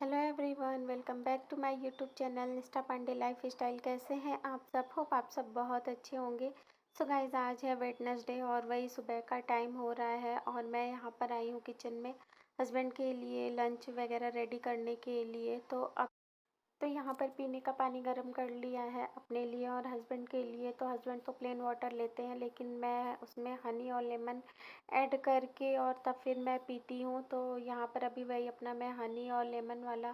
Hello everyone, welcome back to my YouTube channel Nishtha Pandey life style. कैसे हैं आप सब? होप आप सब बहुत अच्छे होंगे। सो गाइज, आज है वेडनेसडे और वही सुबह का टाइम हो रहा है और मैं यहाँ पर आई हूँ किचन में हस्बैंड के लिए लंच वगैरह रेडी करने के लिए। तो यहाँ पर पीने का पानी गर्म कर लिया है अपने लिए और हस्बैंड के लिए। तो हस्बैंड तो प्लेन वाटर लेते हैं, लेकिन मैं उसमें हनी और लेमन ऐड करके और तब फिर मैं पीती हूँ। तो यहाँ पर अभी वही अपना मैं हनी और लेमन वाला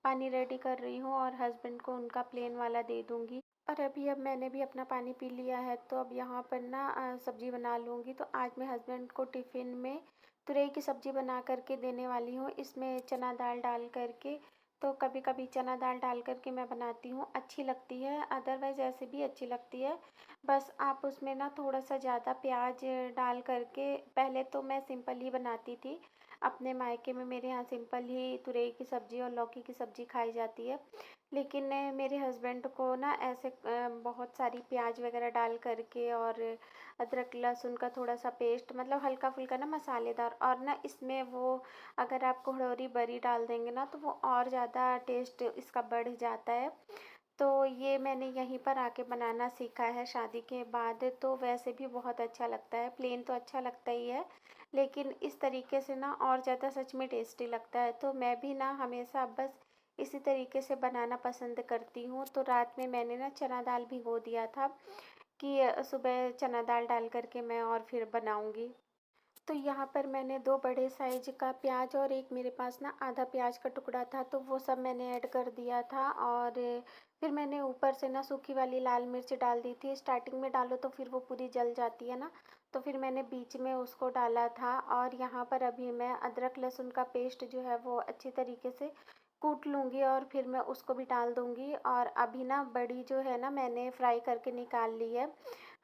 पानी रेडी कर रही हूँ और हस्बैंड को उनका प्लेन वाला दे दूँगी। और अब मैंने भी अपना पानी पी लिया है, तो अब यहाँ पर ना सब्ज़ी बना लूँगी। तो आज मैं हस्बैंड को टिफ़िन में तुरई की सब्ज़ी बना करके देने वाली हूँ, इसमें चना दाल डाल करके। तो कभी कभी चना दाल डाल करके मैं बनाती हूँ, अच्छी लगती है, अदरवाइज़ ऐसे भी अच्छी लगती है। बस आप उसमें ना थोड़ा सा ज़्यादा प्याज डाल करके, पहले तो मैं सिंपल ही बनाती थी अपने मायके में। मेरे यहाँ सिंपल ही तुरई की सब्ज़ी और लौकी की सब्ज़ी खाई जाती है, लेकिन मेरे हस्बैंड को ना ऐसे बहुत सारी प्याज वगैरह डाल करके और अदरक लहसुन का थोड़ा सा पेस्ट, मतलब हल्का फुल्का ना मसालेदार, और ना इसमें वो अगर आप कोहड़ौरी बरी डाल देंगे ना तो वो और ज़्यादा टेस्ट इसका बढ़ जाता है। तो ये मैंने यहीं पर आके बनाना सीखा है शादी के बाद। तो वैसे भी बहुत अच्छा लगता है, प्लेन तो अच्छा लगता ही है, लेकिन इस तरीके से ना और ज़्यादा सच में टेस्टी लगता है। तो मैं भी ना हमेशा बस इसी तरीके से बनाना पसंद करती हूँ। तो रात में मैंने ना चना दाल भिगो दिया था कि सुबह चना दाल डाल करके मैं और फिर बनाऊँगी। तो यहाँ पर मैंने 2 बड़े साइज़ का प्याज और एक मेरे पास ना आधा प्याज का टुकड़ा था, तो वो सब मैंने ऐड कर दिया था। और फिर मैंने ऊपर से ना सूखी वाली लाल मिर्च डाल दी थी। स्टार्टिंग में डालो तो फिर वो पूरी जल जाती है ना, तो फिर मैंने बीच में उसको डाला था। और यहाँ पर अभी मैं अदरक लहसुन का पेस्ट जो है वो अच्छी तरीके से कूट लूँगी और फिर मैं उसको भी डाल दूँगी। और अभी ना बड़ी जो है ना मैंने फ्राई करके निकाल ली है,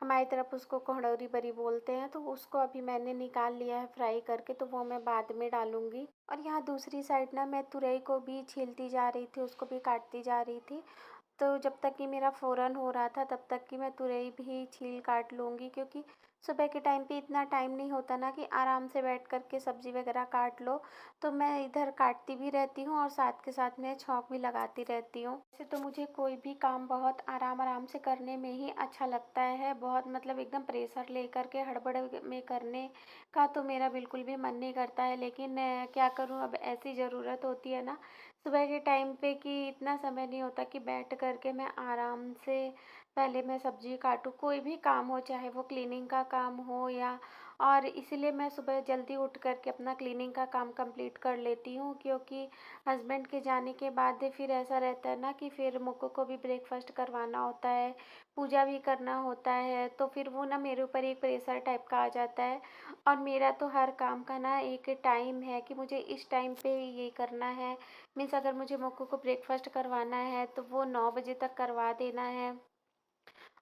हमारी तरफ उसको कोहड़ौरी बरी बोलते हैं। तो उसको अभी मैंने निकाल लिया है फ्राई करके, तो वो मैं बाद में डालूँगी। और यहाँ दूसरी साइड ना मैं तुरई को भी छीलती जा रही थी, उसको भी काटती जा रही थी। तो जब तक कि मेरा फ़ौरन हो रहा था तब तक कि मैं तुरई भी छील काट लूँगी, क्योंकि सुबह के टाइम पे इतना टाइम नहीं होता ना कि आराम से बैठ कर के सब्ज़ी वगैरह काट लो। तो मैं इधर काटती भी रहती हूँ और साथ के साथ में छौंक भी लगाती रहती हूँ। वैसे तो मुझे कोई भी काम बहुत आराम आराम से करने में ही अच्छा लगता है, बहुत मतलब एकदम प्रेशर लेकर के हड़बड़ में करने का तो मेरा बिल्कुल भी मन नहीं करता है। लेकिन क्या करूँ, अब ऐसी ज़रूरत होती है ना सुबह के टाइम पे कि इतना समय नहीं होता कि बैठ कर के मैं आराम से पहले मैं सब्ज़ी काटूँ, कोई भी काम हो, चाहे वो क्लीनिंग का काम हो या। और इसीलिए मैं सुबह जल्दी उठ कर के अपना क्लीनिंग का काम कंप्लीट कर लेती हूँ, क्योंकि हस्बैंड के जाने के बाद फिर ऐसा रहता है ना कि फिर मुक्को को भी ब्रेकफास्ट करवाना होता है, पूजा भी करना होता है, तो फिर वो ना मेरे ऊपर एक प्रेशर टाइप का आ जाता है। और मेरा तो हर काम का ना एक टाइम है कि मुझे इस टाइम पे ये करना है। मीन्स अगर मुझे मोक्को को ब्रेकफास्ट करवाना है तो वो 9 बजे तक करवा देना है,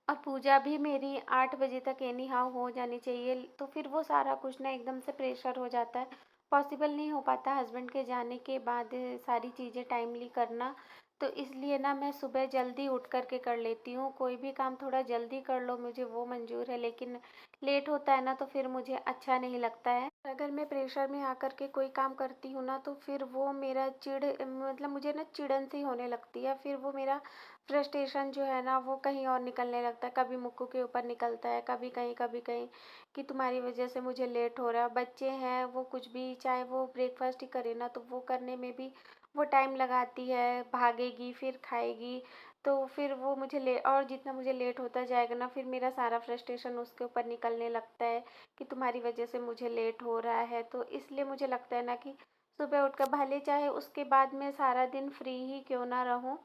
और पूजा भी मेरी 8 बजे तक एनी हाउ हो जानी चाहिए। तो फिर वो सारा कुछ ना एकदम से प्रेशर हो जाता है, पॉसिबल नहीं हो पाता हस्बैंड के जाने के बाद सारी चीज़ें टाइमली करना। तो इसलिए ना मैं सुबह जल्दी उठ कर के कर लेती हूँ, कोई भी काम थोड़ा जल्दी कर लो मुझे वो मंजूर है, लेकिन लेट होता है ना तो फिर मुझे अच्छा नहीं लगता है। अगर मैं प्रेशर में आकर के कोई काम करती हूँ ना तो फिर वो मेरा चिढ़, मतलब मुझे ना चिढ़न सी होने लगती है, फिर वो मेरा फ्रस्ट्रेशन जो है ना वो कहीं और निकलने लगता है, कभी मुक्कू के ऊपर निकलता है, कभी कहीं कि तुम्हारी वजह से मुझे लेट हो रहा है। बच्चे हैं, वो कुछ भी चाहे वो ब्रेकफास्ट ही करे ना तो वो करने में भी वो टाइम लगाती है, भागेगी फिर खाएगी। तो फिर वो मुझे ले और जितना मुझे लेट होता जाएगा ना फिर मेरा सारा फ्रस्ट्रेशन उसके ऊपर निकलने लगता है कि तुम्हारी वजह से मुझे लेट हो रहा है। तो इसलिए मुझे लगता है ना कि सुबह उठकर भले चाहे उसके बाद मैं सारा दिन फ्री ही क्यों ना रहूँ,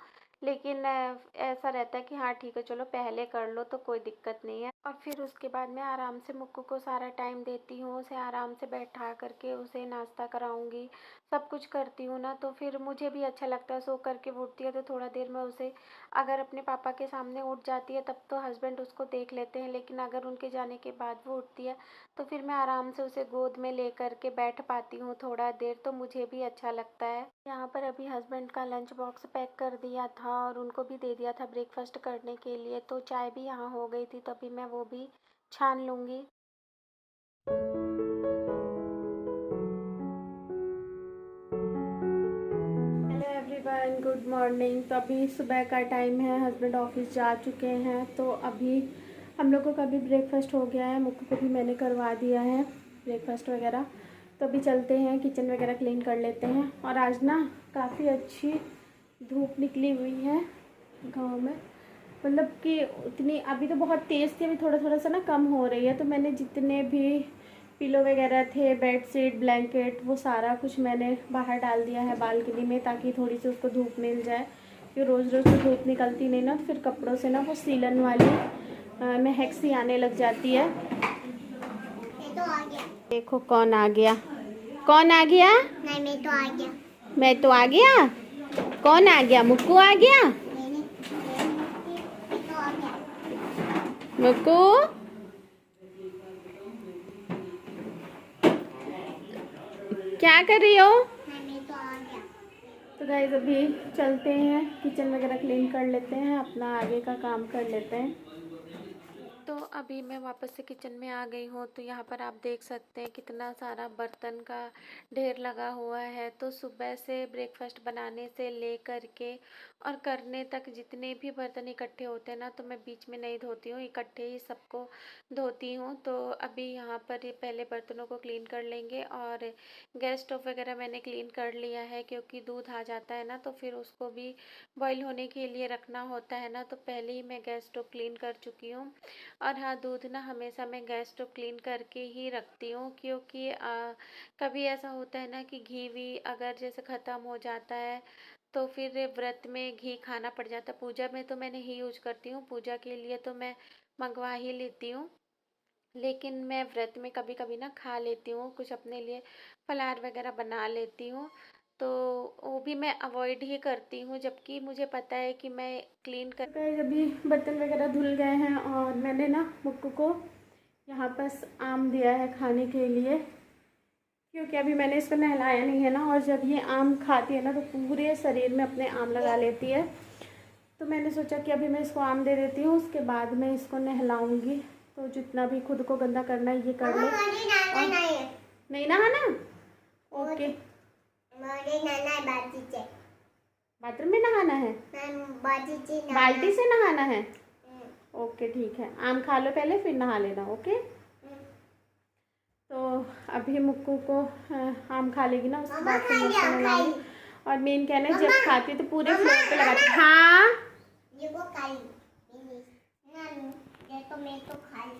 लेकिन ऐसा रहता है कि हाँ ठीक है, चलो पहले कर लो तो कोई दिक्कत नहीं है। और फिर उसके बाद मैं आराम से मुक्कू को सारा टाइम देती हूँ, उसे आराम से बैठा करके उसे नाश्ता कराऊंगी, सब कुछ करती हूँ ना तो फिर मुझे भी अच्छा लगता है। सो करके वो उठती है तो थोड़ा देर मैं उसे, अगर अपने पापा के सामने उठ जाती है तब तो हस्बैंड उसको देख लेते हैं, लेकिन अगर उनके जाने के बाद वो उठती है तो फिर मैं आराम से उसे गोद में ले कर के बैठ पाती हूँ थोड़ा देर, तो मुझे भी अच्छा लगता है। यहाँ पर अभी हस्बैंड का लंच बॉक्स पैक कर दिया था और उनको भी दे दिया था ब्रेकफास्ट करने के लिए, तो चाय भी यहाँ हो गई थी, तभी मैं वो भी छान लूँगी। Everyone, good morning. तो अभी सुबह का टाइम है, हस्बैंड ऑफिस जा चुके हैं। तो अभी हम लोगों का भी ब्रेकफास्ट हो गया है, मुक्कू को भी मैंने करवा दिया है ब्रेकफास्ट वगैरह। तो अभी चलते हैं, किचन वगैरह क्लीन कर लेते हैं। और आज ना काफ़ी अच्छी धूप निकली हुई है गाँव में, मतलब कि उतनी अभी तो बहुत तेज़ थी, अभी थोड़ा थोड़ा सा ना कम हो रही है। तो मैंने जितने भी पिलो वगैरह थे, बेड शीट, ब्लैंकेट, वो सारा कुछ मैंने बाहर डाल दिया है बालकनी में, ताकि थोड़ी सी उसको धूप मिल जाए। क्योंकि रोज़ रोज़ तो धूप निकलती नहीं ना, तो फिर कपड़ों से ना वो सीलन वाली महक सी आने लग जाती है। मैं तो आ गया। देखो कौन आ गया, कौन आ गया? नहीं, मैं तो आ गया। मैं तो आ गया। कौन आ गया? मुक्कू आ गया। मैं तो आ गया। मुक्कू, क्या कर रही हो? नहीं, मैं तो आ गया। तो गाइस अभी चलते हैं, किचन वगैरह क्लीन कर लेते हैं, अपना आगे का काम कर लेते हैं। तो अभी मैं वापस से किचन में आ गई हूँ। तो यहाँ पर आप देख सकते हैं कितना सारा बर्तन का ढेर लगा हुआ है। तो सुबह से ब्रेकफास्ट बनाने से ले कर के और करने तक जितने भी बर्तन इकट्ठे होते हैं ना, तो मैं बीच में नहीं धोती हूँ, इकट्ठे ही सबको धोती हूँ। तो अभी यहाँ पर ये पहले बर्तनों को क्लीन कर लेंगे। और गैस स्टोव वगैरह मैंने क्लीन कर लिया है, क्योंकि दूध आ जाता है ना, तो फिर उसको भी बॉईल होने के लिए रखना होता है ना। तो पहले ही मैं गैस स्टोव क्लीन कर चुकी हूँ। और हाँ, दूध ना हमेशा मैं गैस स्टोव क्लीन करके ही रखती हूँ, क्योंकि कभी ऐसा होता है ना कि घी भी अगर जैसे ख़त्म हो जाता है, तो फिर व्रत में घी खाना पड़ जाता है। पूजा में तो मैं नहीं यूज करती हूँ, पूजा के लिए तो मैं मंगवा ही लेती हूँ। लेकिन मैं व्रत में कभी कभी ना खा लेती हूँ, कुछ अपने लिए फलाहार वगैरह बना लेती हूँ। तो वो भी मैं अवॉइड ही करती हूँ, जबकि मुझे पता है कि मैं क्लीन कर गए। अभी बर्तन वगैरह धुल गए हैं और मैंने ना मुक्कू को यहाँ पर आम दिया है खाने के लिए, क्योंकि अभी मैंने इसको नहलाया नहीं है ना। और जब ये आम खाती है ना, तो पूरे शरीर में अपने आम लगा लेती है। तो मैंने सोचा कि अभी मैं इसको आम दे देती हूँ, उसके बाद मैं इसको नहलाऊँगी। तो जितना भी खुद को गंदा करना है ये कर ले। और नहीं नहाना? ओके। बाथरूम में नहाना है? बाल्टी से नहाना है? ओके ठीक है, आम खा लो पहले, फिर नहा लेना। ओके। तो अभी मुक्कू को आम खा लेगी ना, उसके बाद फिर मैं नहलाऊंगी। और मेन कहना है, जब खाती है तो पूरे फ्लोर पे लगाती है। हाँ, मैं तो खाई।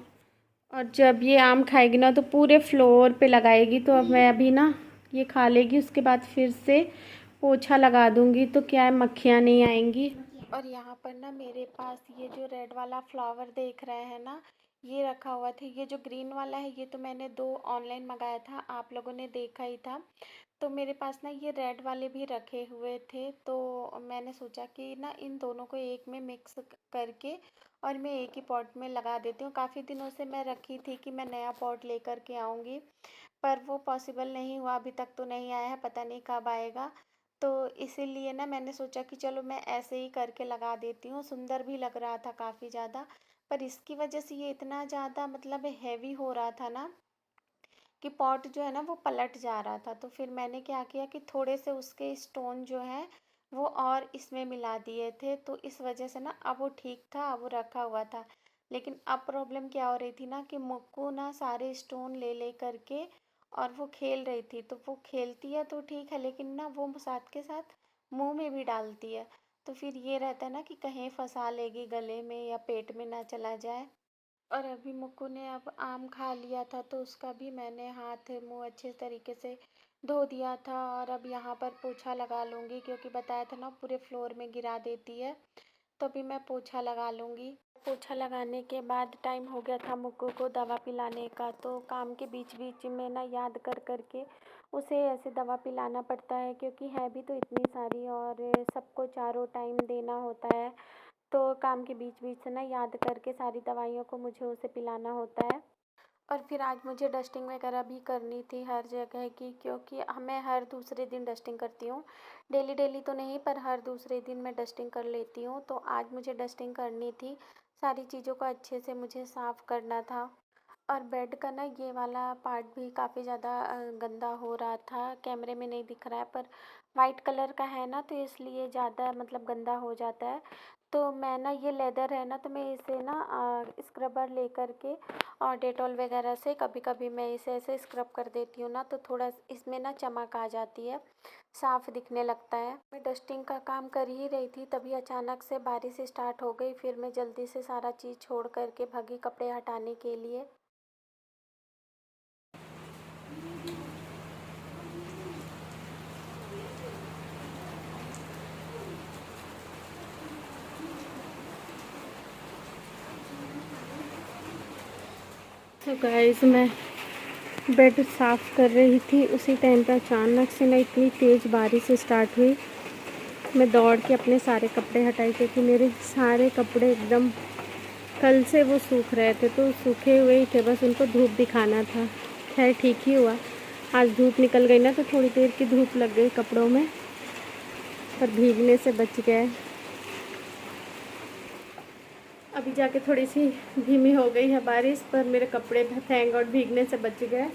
और जब ये आम खाएगी ना, तो पूरे फ्लोर पे लगाएगी। तो अब मैं अभी ना ये खा लेगी, उसके बाद फिर से पोछा लगा दूंगी, तो क्या है, मक्खियाँ नहीं आएंगी। और यहाँ पर ना मेरे पास ये जो रेड वाला फ्लावर देख रहे हैं ना, ये रखा हुआ था। ये जो ग्रीन वाला है, ये तो मैंने 2 ऑनलाइन मंगाया था, आप लोगों ने देखा ही था। तो मेरे पास ना ये रेड वाले भी रखे हुए थे। तो मैंने सोचा कि ना इन दोनों को एक में मिक्स करके और मैं एक ही पॉट में लगा देती हूँ। काफ़ी दिनों से मैं रखी थी कि मैं नया पॉट लेकर के आऊँगी, पर वो पॉसिबल नहीं हुआ, अभी तक तो नहीं आया है, पता नहीं कब आएगा। तो इसीलिए ना मैंने सोचा कि चलो मैं ऐसे ही करके लगा देती हूँ। सुंदर भी लग रहा था काफ़ी ज़्यादा, पर इसकी वजह से ये इतना ज़्यादा मतलब हैवी हो रहा था ना, कि पॉट जो है ना वो पलट जा रहा था। तो फिर मैंने क्या किया कि थोड़े से उसके स्टोन जो हैं वो और इसमें मिला दिए थे। तो इस वजह से ना अब वो ठीक था, अब वो रखा हुआ था। लेकिन अब प्रॉब्लम क्या हो रही थी ना, कि मुक्कू ना सारे स्टोन ले ले करके और वो खेल रही थी। तो वो खेलती है तो ठीक है, लेकिन ना वो साथ के साथ मुंह में भी डालती है। तो फिर ये रहता है ना कि कहीं फंसा लेगी गले में या पेट में ना चला जाए। और अभी मुक्कू ने अब आम खा लिया था, तो उसका भी मैंने हाथ मुंह अच्छे तरीके से धो दिया था। और अब यहाँ पर पोछा लगा लूँगी, क्योंकि बताया था ना पूरे फ्लोर में गिरा देती है। तो अभी मैं पोछा लगा लूँगी। पोछा लगाने के बाद टाइम हो गया था मुक्कू को दवा पिलाने का। तो काम के बीच बीच में ना याद कर करके उसे ऐसे दवा पिलाना पड़ता है, क्योंकि है भी तो इतनी सारी और सबको चारों टाइम देना होता है। तो काम के बीच बीच से ना याद करके सारी दवाइयों को मुझे उसे पिलाना होता है। और फिर आज मुझे डस्टिंग वगैरह भी करनी थी हर जगह की, क्योंकि मैं हर दूसरे दिन डस्टिंग करती हूँ। डेली डेली तो नहीं, पर हर दूसरे दिन मैं डस्टिंग कर लेती हूँ। तो आज मुझे डस्टिंग करनी थी, सारी चीज़ों को अच्छे से मुझे साफ़ करना था। और बेड का ना ये वाला पार्ट भी काफ़ी ज़्यादा गंदा हो रहा था, कैमरे में नहीं दिख रहा है, पर वाइट कलर का है ना, तो इसलिए ज़्यादा मतलब गंदा हो जाता है। तो मैं ना, ये लेदर है ना, तो मैं इसे ना स्क्रबर लेकर के और डेटॉल वगैरह से कभी कभी मैं इसे ऐसे स्क्रब कर देती हूँ ना, तो थोड़ा इसमें ना चमक आ जाती है, साफ दिखने लगता है। मैं डस्टिंग का काम कर ही रही थी, तभी अचानक से बारिश स्टार्ट हो गई। फिर मैं जल्दी से सारा चीज़ छोड़ करके भागी कपड़े हटाने के लिए। तो गाइस, मैं बेड साफ़ कर रही थी, उसी टाइम पे अचानक से ना इतनी तेज़ बारिश स्टार्ट हुई। मैं दौड़ के अपने सारे कपड़े हटाई, क्योंकि मेरे सारे कपड़े एकदम कल से वो सूख रहे थे, तो सूखे हुए ही थे, बस उनको धूप दिखाना था। खैर ठीक ही हुआ, आज धूप निकल गई ना, तो थोड़ी देर की धूप लग गई कपड़ों में, पर भीगने से बच गए। अभी जाके थोड़ी सी धीमी हो गई है बारिश, पर मेरे कपड़े थैंक गॉड भीगने से बच गए।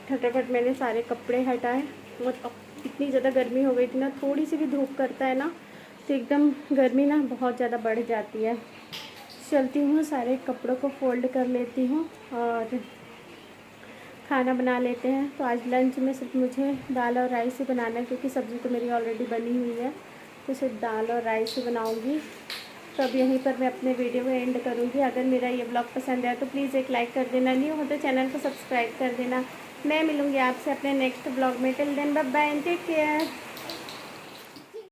फटाफट मैंने सारे कपड़े हटाए। और अब इतनी ज़्यादा गर्मी हो गई थी ना, थोड़ी सी भी धूप करता है ना, तो एकदम गर्मी ना बहुत ज़्यादा बढ़ जाती है। चलती हूँ, सारे कपड़ों को फोल्ड कर लेती हूँ और खाना बना लेते हैं। तो आज लंच में सिर्फ मुझे दाल और राइस ही बनाना है, क्योंकि सब्ज़ी तो मेरी ऑलरेडी बनी हुई है, तो सिर्फ दाल और राइस ही बनाऊँगी। तो अब यहीं पर मैं अपने वीडियो को एंड करूँगी। अगर मेरा ये ब्लॉग पसंद आया तो प्लीज़ एक लाइक कर देना, न्यू हो तो चैनल को सब्सक्राइब कर देना। मैं मिलूँगी आपसे अपने नेक्स्ट ब्लॉग में। Till then bye bye and take care.